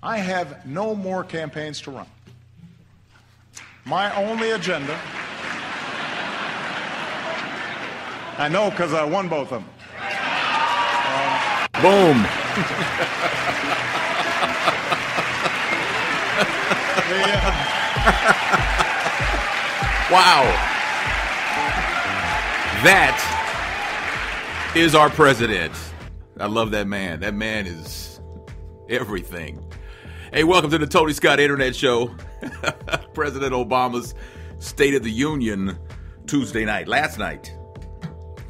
I have no more campaigns to run. My only agenda, I know because I won both of them. Boom. Wow. That is our president. I love that man. That man is everything. Hey, welcome to the Tony Scott Internet Show. President Obama's State of the Union Tuesday night. Last night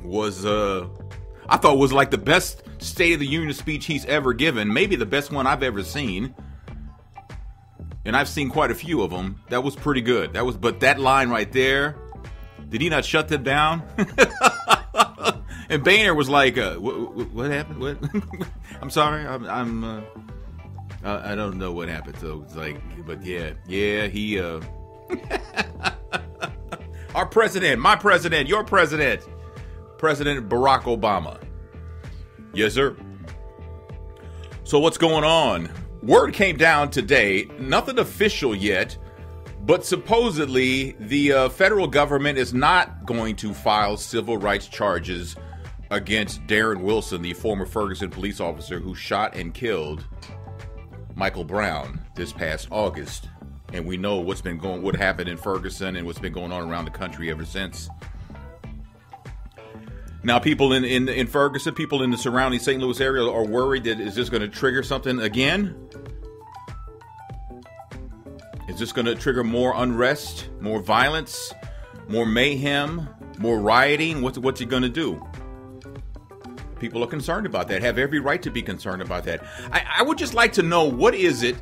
was, I thought was like the best State of the Union speech he's ever given. Maybe the best one I've ever seen. And I've seen quite a few of them. That was pretty good. But that line right there, did he not shut them down? And Boehner was like, "What happened? What? I'm sorry. I don't know what happened." So it's like, but yeah, he, our president, my president, your president, President Barack Obama. Yes, sir. So what's going on? Word came down today, nothing official yet, but supposedly the federal government is not going to file civil rights charges against Darren Wilson, the former Ferguson police officer who shot and killed Michael Brown this past August. And we know what happened in Ferguson and what's been going on around the country ever since. Now, people in Ferguson, people in the surrounding St. Louis area are worried that is this going to trigger something again? Is this going to trigger more unrest, more violence, more mayhem, more rioting? What's it going to do? People are concerned about that, have every right to be concerned about that. I would just like to know, what is it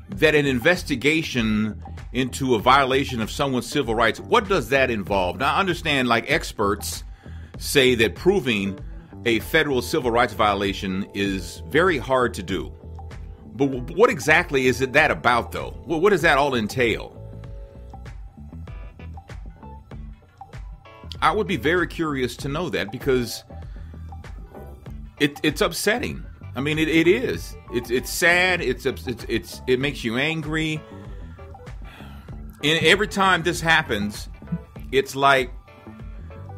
that an investigation into a violation of someone's civil rights, what does that involve? Now, I understand, like, experts say that proving a federal civil rights violation is very hard to do. But what exactly is it that about, though? What does that all entail? I would be very curious to know that, because it's upsetting. I mean, it is. It's sad. It makes you angry. And every time this happens, it's like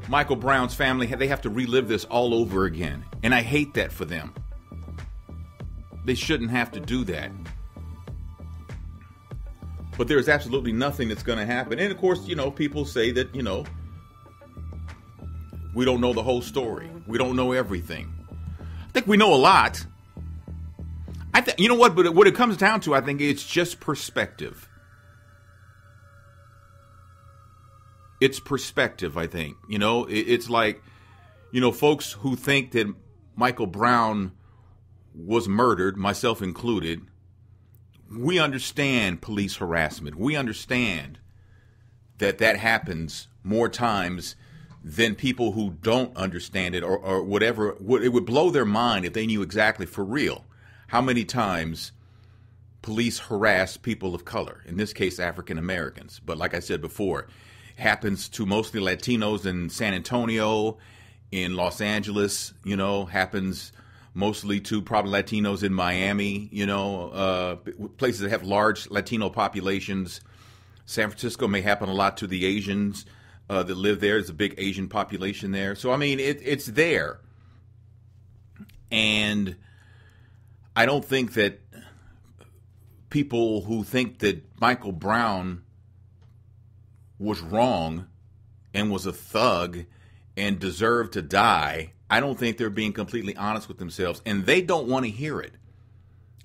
Michael Brown's family, they have to relive this all over again. And I hate that for them. They shouldn't have to do that. But there's absolutely nothing that's going to happen. And of course, people say that, we don't know the whole story. We don't know everything. I think we know a lot. You know what? But what it comes down to, I think it's just perspective. It's perspective, I think. It's like, folks who think that Michael Brown was murdered, myself included, we understand police harassment. We understand that happens more times than people who don't understand it or whatever. It would blow their mind if they knew exactly for real how many times police harass people of color, in this case, African Americans. But like I said before, it happens to mostly Latinos in San Antonio, in Los Angeles, happens mostly to probably Latinos in Miami, places that have large Latino populations. San Francisco may happen a lot to the Asians that live there. There's a big Asian population there. So, I mean, it's there. And I don't think that people who think that Michael Brown was wrong and was a thug and deserved to die, I don't think they're being completely honest with themselves, and they don't want to hear it.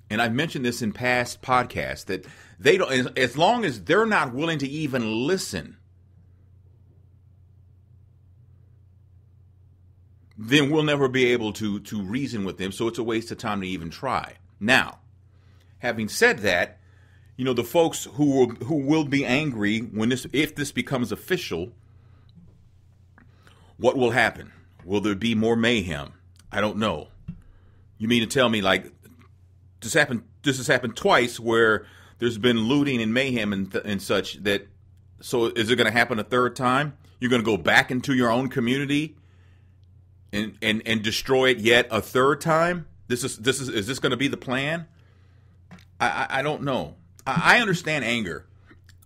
And I've mentioned this in past podcasts, that they don't, as long as they're not willing to even listen, then we'll never be able to reason with them. So it's a waste of time to even try. Now, having said that, the folks who will be angry if this becomes official, what will happen? Will there be more mayhem? I don't know. You mean to tell me, like, this has happened twice, where there's been looting and mayhem and such, so is it going to happen a third time? You're going to go back into your own community and destroy it yet a third time? Is this going to be the plan? I don't know. I understand anger.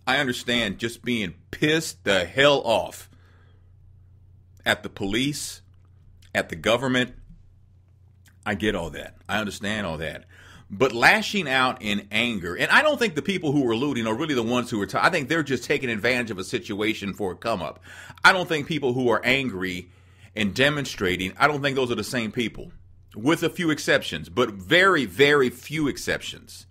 I understand just being pissed the hell off at the police, at the government. I get all that. I understand all that. But lashing out in anger, and I don't think the people who were looting are really the ones who are, I think they're just taking advantage of a situation for a come up. I don't think people who are angry and demonstrating, I don't think those are the same people, with a few exceptions, but very, very few exceptions.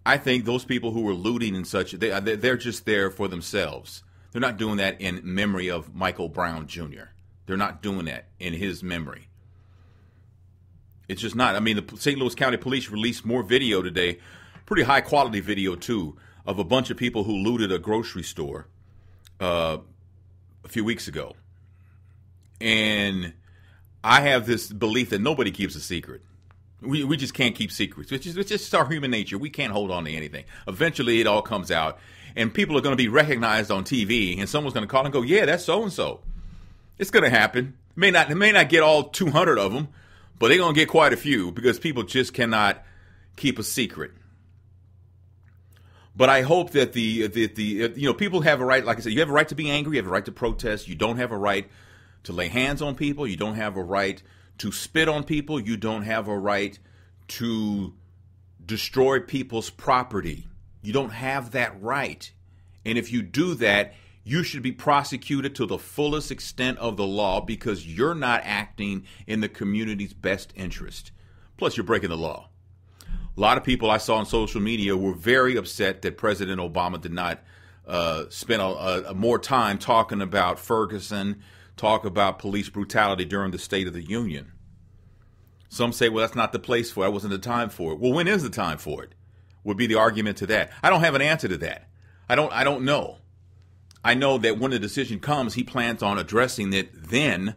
I think those people who are looting and such, they're just there for themselves. They're not doing that in memory of Michael Brown Jr. They're not doing that in his memory. It's just not. I mean, the St. Louis County Police released more video today, pretty high quality video too, of a bunch of people who looted a grocery store a few weeks ago. And I have this belief that nobody keeps a secret. We just can't keep secrets. It's just our human nature. We can't hold on to anything. Eventually, it all comes out, and people are going to be recognized on TV, and someone's going to call and go, "Yeah, that's so and so." It's going to happen. It may not get all 200 of them, but they're going to get quite a few because people just cannot keep a secret. But I hope that the people have a right. Like I said, you have a right to be angry. You have a right to protest. You don't have a right to lay hands on people. You don't have a right to spit on people. You don't have a right to destroy people's property. You don't have that right. And if you do that, you should be prosecuted to the fullest extent of the law because you're not acting in the community's best interest. Plus, you're breaking the law. A lot of people I saw on social media were very upset that President Obama did not spend more time talking about Ferguson, talk about police brutality during the State of the Union. Some say, well, that's not the place for it. That wasn't the time for it. Well, when is the time for it? Would be the argument to that. I don't have an answer to that. I don't know. I know that when the decision comes, he plans on addressing it then,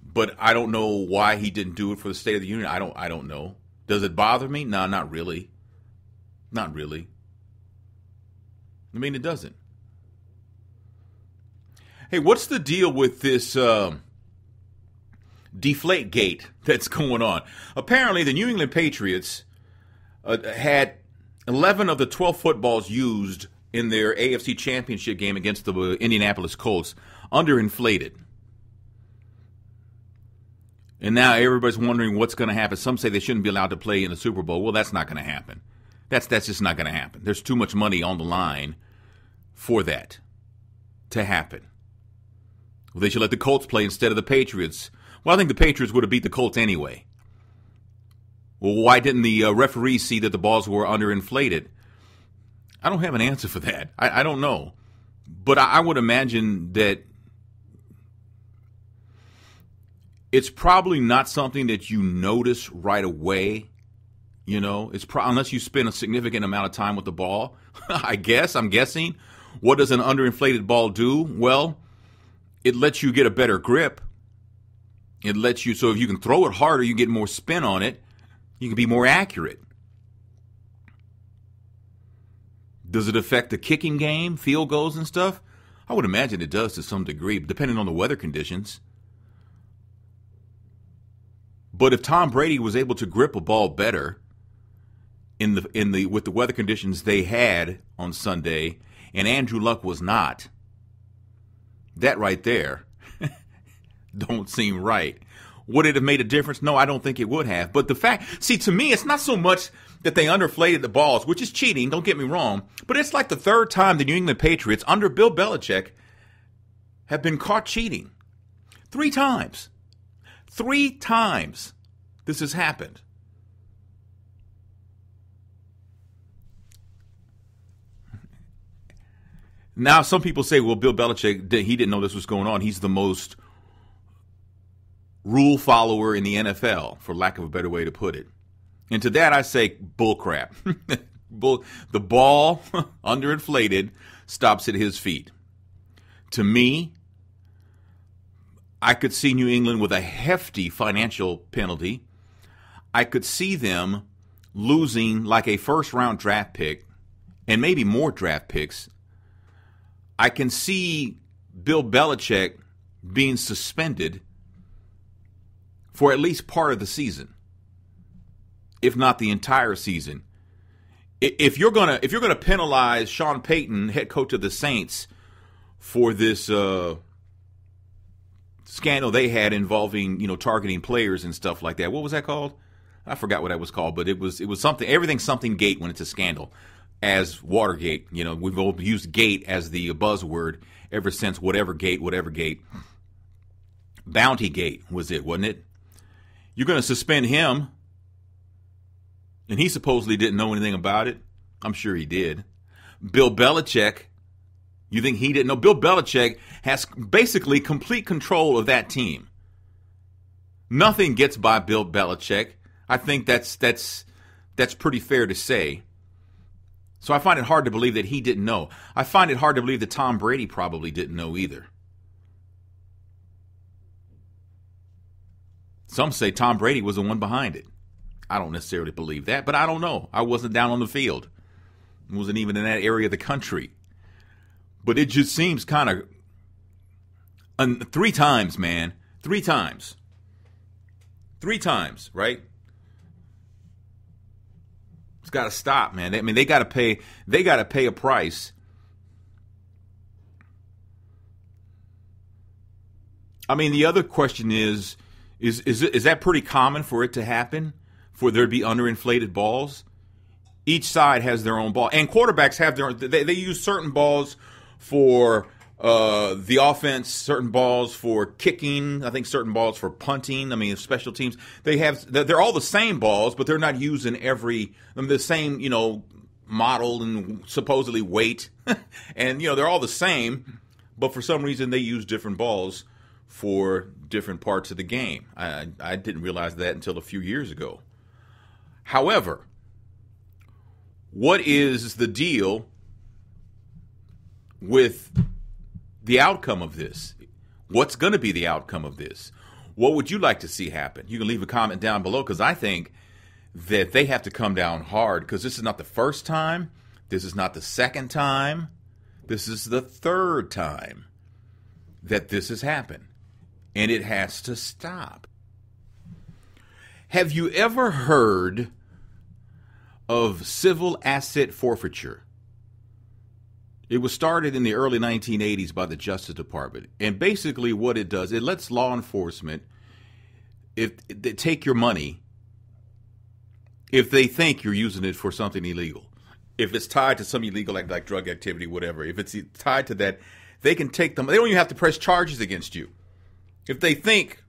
but I don't know why he didn't do it for the State of the Union. I don't know. Does it bother me? No, not really. Not really. I mean, it doesn't. Hey, what's the deal with this Deflategate that's going on? Apparently, the New England Patriots had 11 of the 12 footballs used in their AFC Championship game against the Indianapolis Colts underinflated. And now everybody's wondering what's going to happen. Some say they shouldn't be allowed to play in the Super Bowl. Well, that's not going to happen. That's just not going to happen. There's too much money on the line for that to happen. Well, they should let the Colts play instead of the Patriots. Well, I think the Patriots would have beat the Colts anyway. Well, why didn't the referees see that the balls were underinflated? I don't have an answer for that. I don't know. But I would imagine that it's probably not something that you notice right away. You know, unless you spend a significant amount of time with the ball. I'm guessing. What does an underinflated ball do? Well, it lets you get a better grip. It lets you, so if you can throw it harder, you get more spin on it. You can be more accurate. Does it affect the kicking game, field goals and stuff? I would imagine it does to some degree, depending on the weather conditions. But if Tom Brady was able to grip a ball better with the weather conditions they had on Sunday, and Andrew Luck was not, that right there don't seem right. Would it have made a difference? No, I don't think it would have. But the fact, to me, it's not so much that they underinflated the balls, which is cheating, don't get me wrong, but it's like the third time the New England Patriots, under Bill Belichick, have been caught cheating. 3 times. 3 times this has happened. Now, some people say, well, Bill Belichick, he didn't know this was going on. He's the most rule follower in the NFL, for lack of a better way to put it. And to that I say bullcrap. The ball, underinflated, stops at his feet. To me, I could see New England with a hefty financial penalty. I could see them losing like a first-round draft pick and maybe more draft picks. I can see Bill Belichick being suspended for at least part of the season, if not the entire season, if you're gonna penalize Sean Payton, head coach of the Saints, for this scandal they had involving, targeting players and stuff like that. What was that called? I forgot what that was called, but it was something. Everything's something gate when it's a scandal. As Watergate, we've all used gate as the buzzword ever since whatever gate. Bounty Gate was it, wasn't it? You're going to suspend him, and he supposedly didn't know anything about it. I'm sure he did. Bill Belichick, you think he didn't know? Bill Belichick has basically complete control of that team. Nothing gets by Bill Belichick. I think that's pretty fair to say. So I find it hard to believe that he didn't know. I find it hard to believe that Tom Brady probably didn't know either. Some say Tom Brady was the one behind it. I don't necessarily believe that, but I don't know. I wasn't down on the field. I wasn't even in that area of the country. But it just seems kind of 3 times, man. 3 times. 3 times, right? It's got to stop, man. I mean, they got to pay a price. I mean, the other question is that pretty common for it to happen? For there to be underinflated balls? Each side has their own ball. And quarterbacks have their own. They use certain balls for the offense, certain balls for kicking, I think certain balls for punting. I mean, special teams. They're all the same balls, but they're not using the same, model and supposedly weight. And, they're all the same, but for some reason they use different balls for different parts of the game. I didn't realize that until a few years ago. However, what is the deal with the outcome of this? What's going to be the outcome of this? What would you like to see happen? You can leave a comment down below, because I think that they have to come down hard, because this is not the first time. This is not the second time. This is the 3rd time that this has happened. And it has to stop. Have you ever heard of civil asset forfeiture? It was started in the early 1980s by the Justice Department. And basically what it does, it lets law enforcement, if they take your money, if they think you're using it for something illegal. If it's tied to some illegal act like drug activity, whatever. If it's tied to that, they can take them. They don't even have to press charges against you. If they think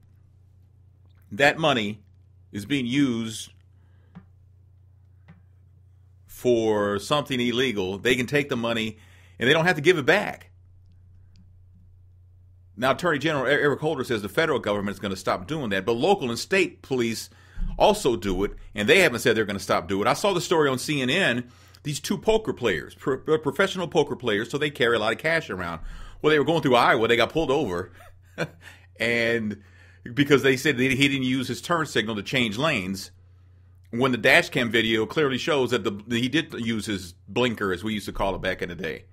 that money is being used for something illegal, they can take the money and they don't have to give it back. Now, Attorney General Eric Holder says the federal government is going to stop doing that, but local and state police also do it, and they haven't said they're going to stop doing it. I saw the story on CNN, these 2 poker players, professional poker players, so they carry a lot of cash around. Well, they were going through Iowa, they got pulled over, and because they said that he didn't use his turn signal to change lanes, when the dash cam video clearly shows that he did use his blinker, as we used to call it back in the day.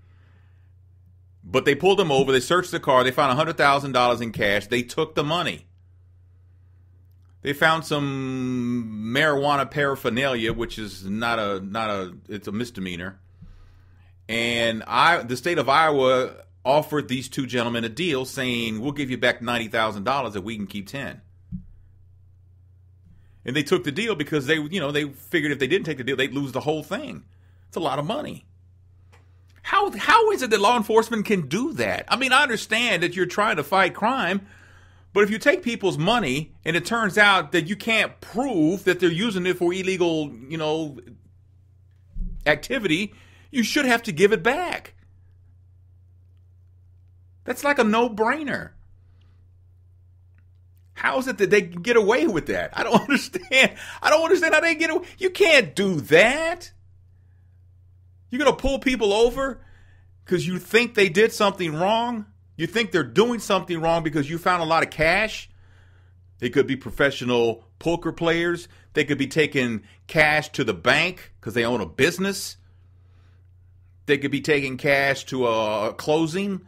But they pulled him over, they searched the car, they found $100,000 in cash, they took the money. They found some marijuana paraphernalia, which is it's a misdemeanor. And the state of Iowa offered these 2 gentlemen a deal saying, we'll give you back $90,000 if we can keep 10. And they took the deal because they figured if they didn't take the deal, they'd lose the whole thing. It's a lot of money. How is it that law enforcement can do that? I mean, I understand that you're trying to fight crime, but if you take people's money and it turns out that you can't prove that they're using it for illegal, activity, you should have to give it back. That's like a no-brainer. How is it that they can get away with that? I don't understand. I don't understand how they get away. You can't do that. You're going to pull people over because you think they did something wrong? You think they're doing something wrong because you found a lot of cash? They could be professional poker players. They could be taking cash to the bank because they own a business. They could be taking cash to a closing.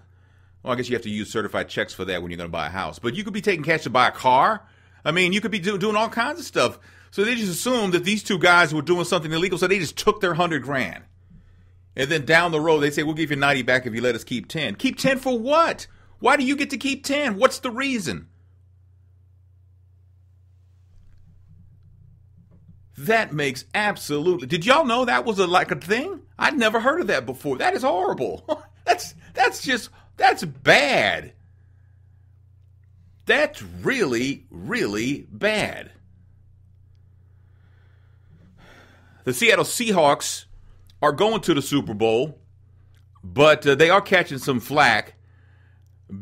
Well, I guess you have to use certified checks for that when you're going to buy a house. But you could be taking cash to buy a car. I mean, you could be doing all kinds of stuff. So they just assumed that these two guys were doing something illegal, so they just took their $100,000. And then down the road, they say, we'll give you 90 back if you let us keep 10. Keep 10 for what? Why do you get to keep 10? What's the reason? That makes absolutely... Did y'all know that was like a thing? I'd never heard of that before. That is horrible. That's bad. That's really, really bad. The Seattle Seahawks are going to the Super Bowl, but they are catching some flack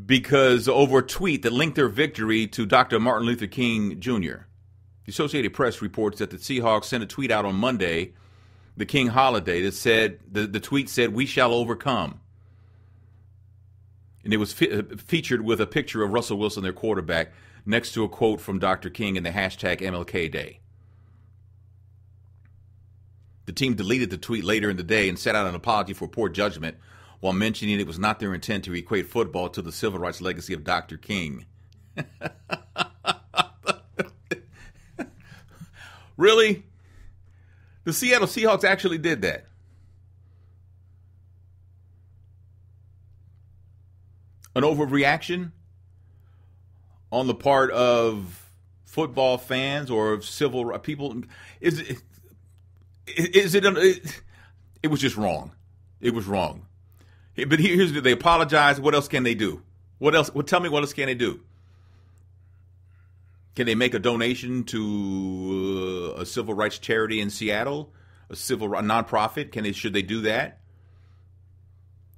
because over a tweet that linked their victory to Dr. Martin Luther King Jr. The Associated Press reports that the Seahawks sent a tweet out on Monday, the King holiday, that said, the tweet said, "We shall overcome." And it was featured with a picture of Russell Wilson, their quarterback, next to a quote from Dr. King and the hashtag MLK Day. The team deleted the tweet later in the day and set out an apology for poor judgment while mentioning it was not their intent to equate football to the civil rights legacy of Dr. King. Really? The Seattle Seahawks actually did that. An overreaction on the part of football fans or of civil people? It was just wrong. It was wrong. But here's they apologize. What else can they do? What else? Well, tell me what else can they do? Can they make a donation to a civil rights charity in Seattle, a nonprofit? Should they do that?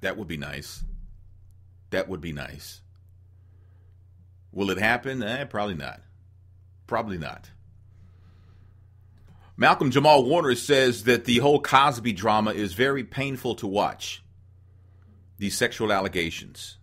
That would be nice. That would be nice. Will it happen? Probably not. Probably not. Malcolm Jamal Warner says that the whole Cosby drama is very painful to watch. These sexual allegations.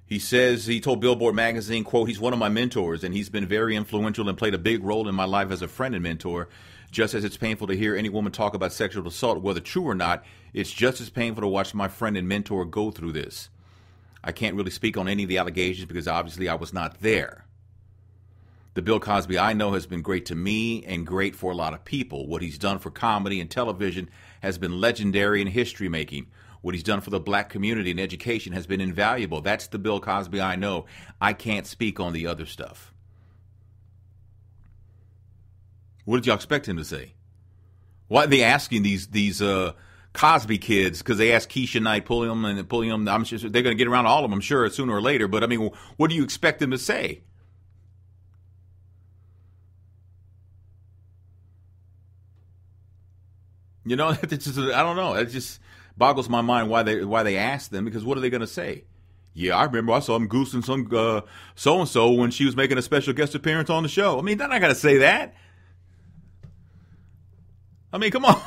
He says, he told Billboard magazine, quote, "He's one of my mentors, and he's been very influential and played a big role in my life as a friend and mentor. Just as it's painful to hear any woman talk about sexual assault, whether true or not, it's just as painful to watch my friend and mentor go through this. I can't really speak on any of the allegations because obviously I was not there. The Bill Cosby I know has been great to me and great for a lot of people. What he's done for comedy and television has been legendary and history-making. What he's done for the black community and education has been invaluable. That's the Bill Cosby I know. I can't speak on the other stuff." What did y'all expect him to say? Why are they asking these Cosby kids? Because they asked Keisha Knight, Pulliam. I'm sure they're going to get around to all of them, I'm sure, sooner or later. But, I mean, what do you expect them to say? You know, it's just, I don't know. It just boggles my mind why they asked them, because what are they going to say? Yeah, I remember I saw him goosing some so-and-so when she was making a special guest appearance on the show. I mean, they're not going to say that. I mean, come on.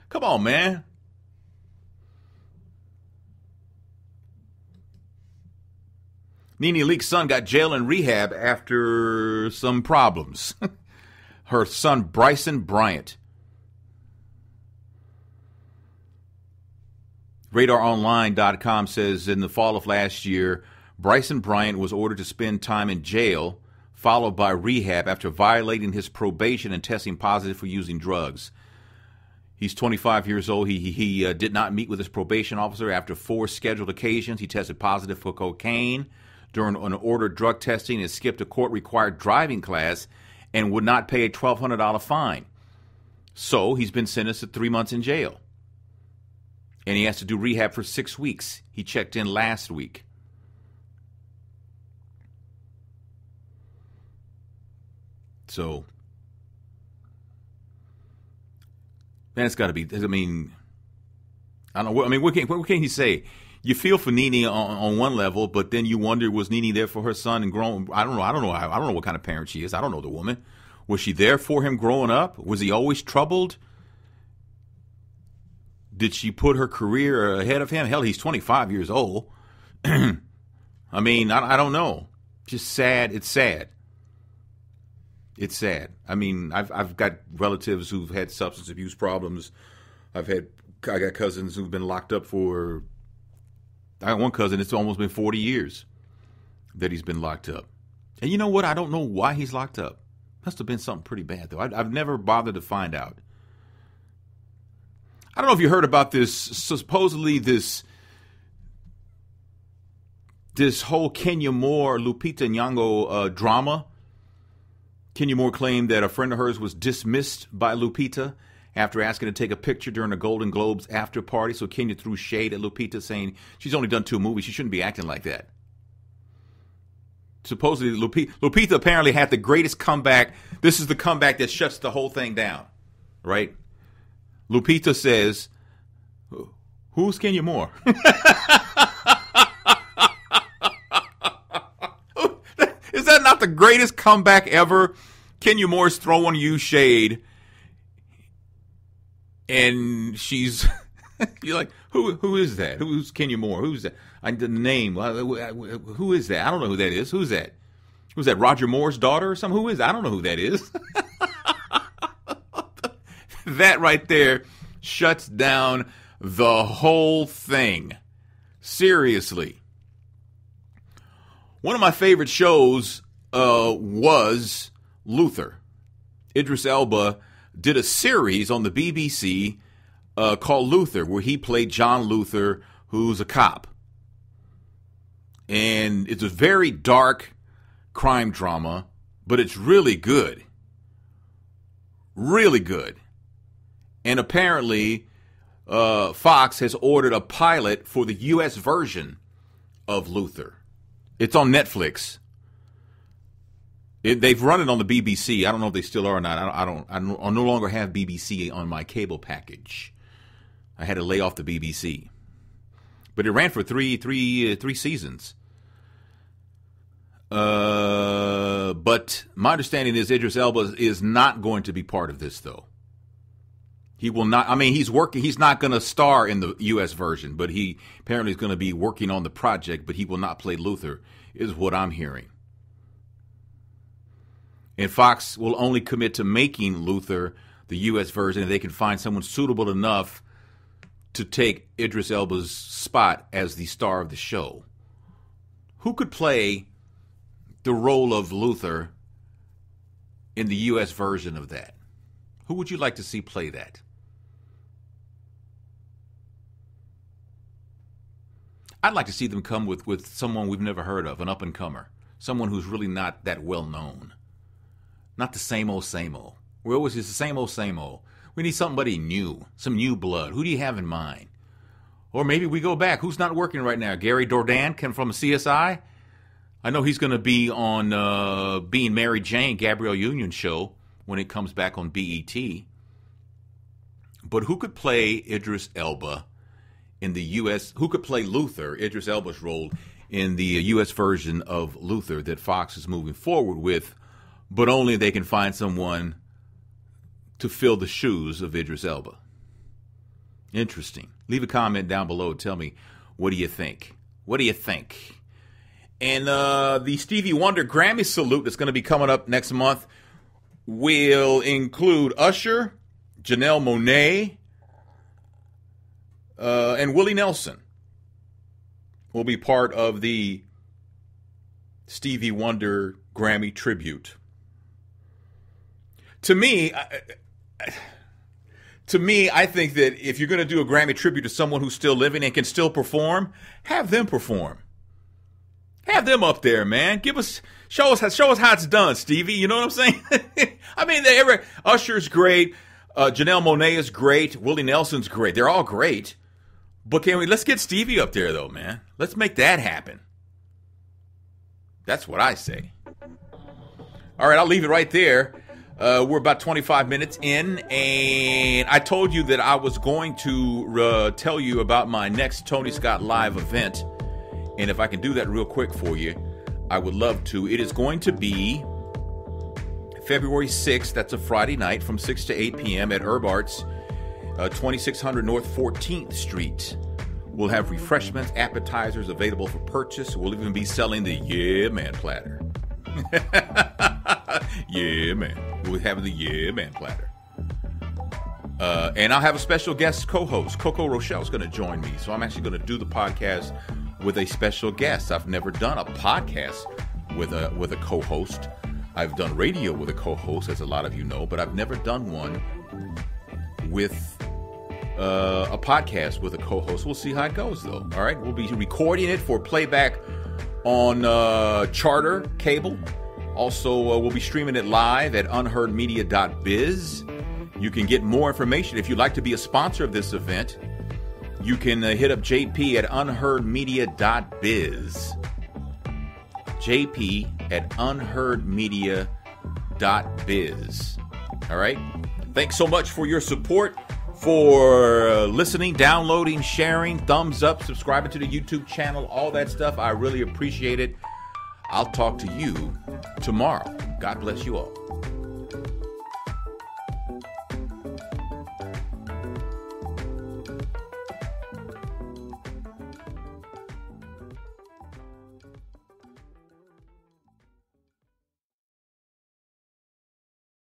Come on, man. NeNe Leakes' son got jailed in rehab after some problems. Her son, Bryson Bryant. RadarOnline.com says in the fall of last year, Bryson Bryant was ordered to spend time in jail, followed by rehab after violating his probation and testing positive for using drugs. He's 25 years old. He did not meet with his probation officer after 4 scheduled occasions. He tested positive for cocaine during an ordered drug testing and skipped a court-required driving class and would not pay a $1,200 fine. So he's been sentenced to 3 months in jail. And he has to do rehab for 6 weeks. He checked in last week. So, man, it's got to be. I mean, I don't know. I mean, what can he say? You feel for NeNe on one level, but then you wonder, was NeNe there for her son and growing? I don't know. I don't know what kind of parent she is. I don't know the woman. Was she there for him growing up? Was he always troubled? Did she put her career ahead of him? Hell, he's 25 years old. I mean, I don't know. Just sad. It's sad. It's sad. I mean, I've got relatives who've had substance abuse problems. I got cousins who've been locked up for. I got one cousin. It's almost been 40 years that he's been locked up. And you know what? I don't know why he's locked up. Must have been something pretty bad, though. I've never bothered to find out. I don't know if you heard about this, supposedly this whole Kenya Moore, Lupita Nyong'o drama. Kenya Moore claimed that a friend of hers was dismissed by Lupita after asking to take a picture during the Golden Globes after party. So Kenya threw shade at Lupita, saying she's only done 2 movies. She shouldn't be acting like that. Supposedly, Lupita apparently had the greatest comeback. This is the comeback that shuts the whole thing down, right? Lupita says, "Who's Kenya Moore?" Is that not the greatest comeback ever? Kenya Moore's throwing you shade, and she's you're like, who is that? Who's Kenya Moore? Who's that? The name. Who is that? I don't know who that is. Who's that? Who's that? Roger Moore's daughter or something? Who is that? I don't know who that is. That right there shuts down the whole thing. Seriously. One of my favorite shows was Luther. Idris Elba did a series on the BBC called Luther, where he played John Luther, who's a cop. And it's a very dark crime drama, but it's really good. Really good. And apparently, Fox has ordered a pilot for the U.S. version of Luther. It's on Netflix. They've run it on the BBC. I don't know if they still are or not. I no longer have BBC on my cable package. I had to lay off the BBC. But it ran for three seasons. But my understanding is Idris Elba is not going to be part of this, though. He will not. I mean, he's working. He's not going to star in the U.S. version, but he apparently is going to be working on the project. But he will not play Luther, is what I'm hearing. And Fox will only commit to making Luther the U.S. version if they can find someone suitable enough to take Idris Elba's spot as the star of the show. Who could play the role of Luther in the U.S. version of that? Who would you like to see play that? I'd like to see them come with someone we've never heard of, an up-and-comer, someone who's really not that well-known. Not the same old, same old. We're always just the same old, same old. We need somebody new, some new blood. Who do you have in mind? Or maybe we go back. Who's not working right now? Gary Dourdan from CSI? I know he's going to be on Being Mary Jane, Gabrielle Union's show, when it comes back on BET. But who could play Idris Elba in the U.S.? Who could play Luther, Idris Elba's role, in the U.S. version of Luther that Fox is moving forward with, but only they can find someone to fill the shoes of Idris Elba? Interesting. Leave a comment down below. Tell me, what do you think? What do you think? And the Stevie Wonder Grammy salute that's going to be coming up next month will include Usher, Janelle Monáe, and Willie Nelson will be part of the Stevie Wonder Grammy tribute. To me, I think that if you're going to do a Grammy tribute to someone who's still living and can still perform, have them perform. Have them up there, man. Show us how it's done, Stevie. You know what I'm saying? I mean, Usher's great. Janelle Monáe is great. Willie Nelson's great. They're all great. But let's get Stevie up there, though, man. Let's make that happen. That's what I say. All right, I'll leave it right there. We're about 25 minutes in, and I told you that I was going to tell you about my next Tony Scott Live event. And if I can do that real quick for you, I would love to. It is going to be February 6th. That's a Friday night from 6 to 8 p.m. at Herb Arts, 2600 North 14th Street. We'll have refreshments, appetizers available for purchase. We'll even be selling the Yeah Man platter. Yeah, man. We'll have the Yeah Man platter. And I'll have a special guest co-host. Coco Rochelle is going to join me. So I'm actually going to do the podcast with a special guest. I've never done a podcast with a co-host. I've done radio with a co-host, as a lot of you know, but I've never done one with a podcast with a co-host. We'll see how it goes, though. All right, we'll be recording it for playback on Charter Cable. Also, we'll be streaming it live at unheardmedia.biz. You can get more information. If you'd like to be a sponsor of this event, you can hit up JP at unheardmedia.biz. JP at unheardmedia.biz. All right? Thanks so much for your support, for listening, downloading, sharing, thumbs up, subscribing to the YouTube channel, all that stuff. I really appreciate it. I'll talk to you tomorrow. God bless you all.